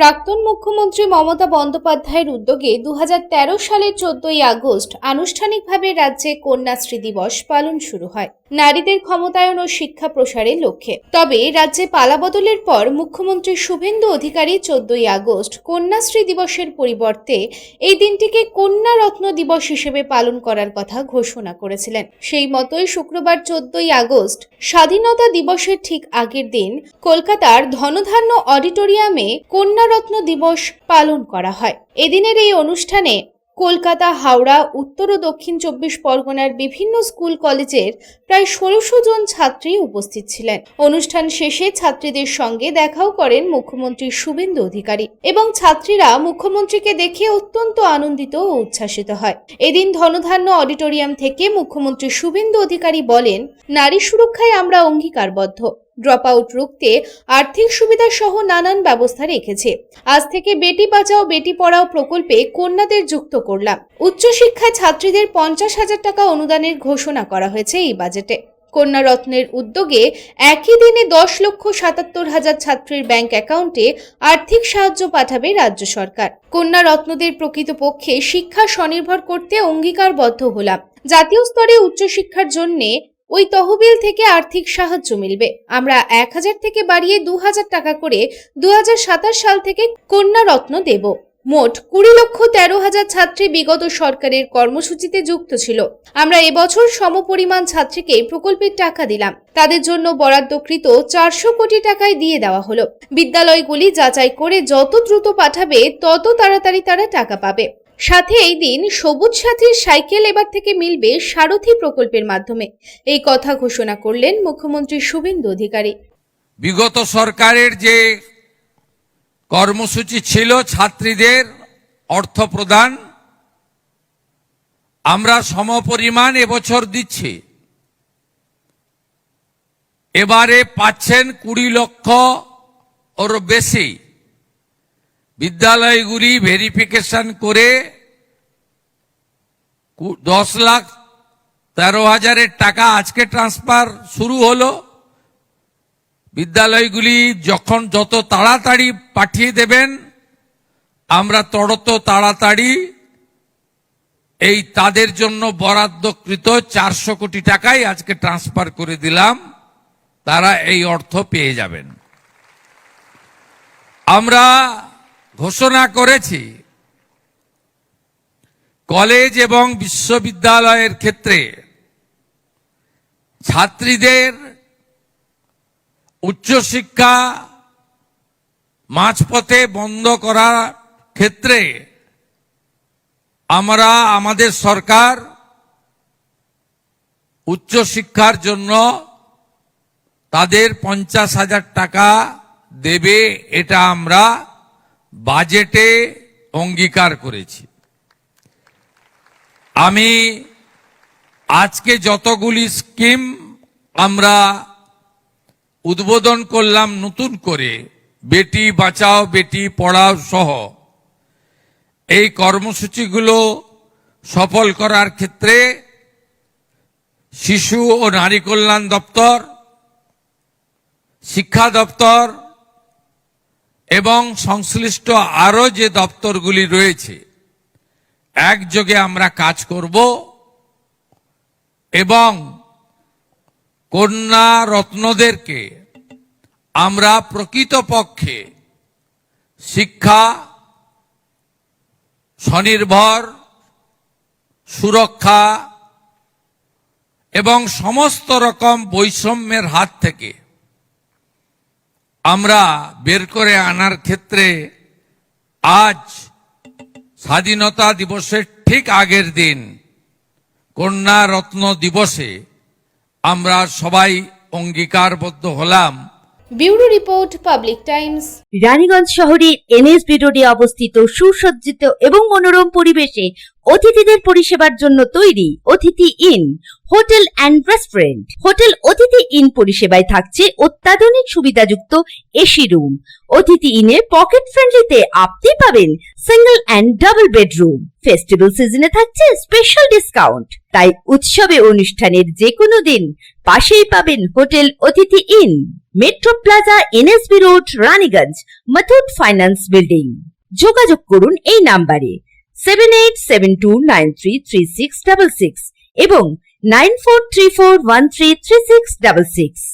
প্রাক্তন মুখ্যমন্ত্রী মমতা বন্দ্যোপাধ্যায়ের উদ্যোগে 2013 সালের 14ই আগস্ট আনুষ্ঠানিকভাবে রাজ্যে কন্যাশ্রী দিবস পালন শুরু হয় নারীদের ক্ষমতায়ন ও শিক্ষা প্রসারের লক্ষ্যে। তবে রাজ্যে পালাবদলের পর মুখ্যমন্ত্রী শুভেন্দু অধিকারী 14ই আগস্ট কন্যাশ্রী দিবসের পরিবর্তে এই দিনটিকে কন্যা রত্ন দিবস হিসেবে পালন করার কথা ঘোষণা করেছিলেন। সেই মতোই শুক্রবার 14ই আগস্ট স্বাধীনতা দিবসের ঠিক আগের দিন কলকাতার ধনধান্য অডিটোরিয়ামে কন্যারত্ন দিবস পালন করা হয়। এদিনের এই অনুষ্ঠানে কলকাতা, হাওড়া, উত্তর ও দক্ষিণ 24 পরগনার বিভিন্ন স্কুল কলেজের প্রায় 1600 জন ছাত্রী উপস্থিত ছিলেন। অনুষ্ঠান শেষে ছাত্রীদের সঙ্গে দেখাও করেন মুখ্যমন্ত্রী শুভেন্দু অধিকারী এবং ছাত্রীরা মুখ্যমন্ত্রীকে দেখে অত্যন্ত আনন্দিত ও উচ্ছ্বাসিত হয়। এদিন ধনধান্য অডিটোরিয়াম থেকে মুখ্যমন্ত্রী শুভেন্দু অধিকারী বলেন, নারী সুরক্ষায় আমরা অঙ্গীকারবদ্ধ। ড্রপ আউট রুখতে আর্থিক সুবিধা সহ নানান ব্যবস্থা রেখেছে। আজ থেকে বেটি বাঁচাও বেটি পড়াও প্রকল্পে কন্যাদের যুক্ত করলাম। উচ্চশিক্ষায় ছাত্রীদের 50,000 টাকা অনুদানের ঘোষণা করা হয়েছে এই বাজেটে। কন্যা রত্নের উদ্যোগে একই দিনে 10,77,000 ছাত্রীর ব্যাংক অ্যাকাউন্টে আর্থিক সাহায্য পাঠাবে রাজ্য সরকার। কন্যা রত্নদের প্রকৃতপক্ষে শিক্ষা স্বনির্ভর করতে অঙ্গীকারবদ্ধ হলাম। জাতীয় স্তরে উচ্চশিক্ষার জন্য ওই তহবিল থেকে আর্থিক সাহায্য মিলবে। আমরা 1000 থেকে বাড়িয়ে 2000 টাকা করে 2027 সাল থেকে কন্যা রত্ন দেব। মোট 20,13,000 ছাত্রী বিগত সরকারের কর্মসূচিতে যুক্ত ছিল। আমরা এবছর সমপরিমাণ ছাত্রীকে প্রকল্পের টাকা দিলাম। তাদের জন্য বরাদ্দকৃত 400 কোটি টাকায় দিয়ে দেওয়া হলো। বিদ্যালয়গুলি যাচাই করে যত দ্রুত পাঠাবে তত তাড়াতাড়ি তারা টাকা পাবে। সাথে এই দিন সবুজ সাথীর সাইকেল এবার থেকে মিলবে সারথী প্রকল্পের মাধ্যমে। এই কথা ঘোষণা করলেন মুখ্যমন্ত্রী শুভেন্দু অধিকারী। বিগত সরকারের যে কর্মসূচি ছিল ছাত্রীদের অর্থ প্রদান, আমরা সমপরিমাণ এবছর দিচ্ছি। এবারে পাচ্ছেন 20 লক্ষ ওর বেশি। বিদ্যালয়গুলি ভেরিফিকেশন করে 10,13,000 টাকা আজকে ট্রান্সফার শুরু হলো। বিদ্যালয়গুলি যত তাড়াতাড়ি পাঠিয়ে দেবেন, আমরা তত তাড়াতাড়ি এই তাদের জন্য বরাদ্দকৃত 400 কোটি টাকাই আজকে ট্রান্সফার করে দিলাম। তারা এই অর্থ পেয়ে যাবেন। আমরা ঘোষণা করেছি কলেজ এবং বিশ্ববিদ্যালয়ের ক্ষেত্রে ছাত্রীদের উচ্চশিক্ষা মাঝপথে বন্ধ করার ক্ষেত্রে আমাদের সরকার উচ্চশিক্ষার জন্য তাদের 50,000 টাকা দেবে, এটা আমরা বাজেটে অঙ্গীকার করেছি। আমি আজকে যতগুলি স্কিম আমরা উদ্বোধন করলাম নতুন করে, বেটি বাঁচাও বেটি পড়াও সহ এই কর্মসূচিগুলো সফল করার ক্ষেত্রে শিশু ও নারী কল্যাণ দপ্তর, শিক্ষা দপ্তর এবং সংশ্লিষ্ট আরো যে দপ্তরগুলি রয়েছে একযোগে আমরা কাজ করব এবং কন্যা রত্নদেরকে আমরা প্রকৃতপক্ষে শিক্ষা, স্বনির্ভর, সুরক্ষা এবং সমস্ত রকম বৈষম্যের হাত থেকে আমরা বের করে আনার ক্ষেত্রে আজ স্বাধীনতা দিবসের ঠিক আগের দিন কন্যা রত্ন দিবসে আমরা সবাই অঙ্গীকারবদ্ধ হলাম। Bureau report, public Times. Raniganj শহরের NSB রোডে অবস্থিত সুসজ্জিত এবং মনোরম পরিবেশে অতিথিদের পরিষেবার জন্য তৈরি অতিথি in, hotel and restaurant. Hotel অতিথি ইন পরিষেবায় থাকছে অত্যাধুনিক সুবিধাযুক্ত এসি রুম। অতিথি ইনে পকেট ফ্রেন্ডলিতে আপনি পাবেন single and double bedroom. Festival সিজনে থাকছে স্পেশাল ডিসকাউন্ট। তাই উৎসবে অনুষ্ঠানের যে কোনো দিন পাশেই পাবেন হোটেল অতিথি in, metro plaza, NSB road, Raniganj, Muthoot finance building. যোগাযোগ করুন এই নাম্বারে 7872933666 এবং 9434133666।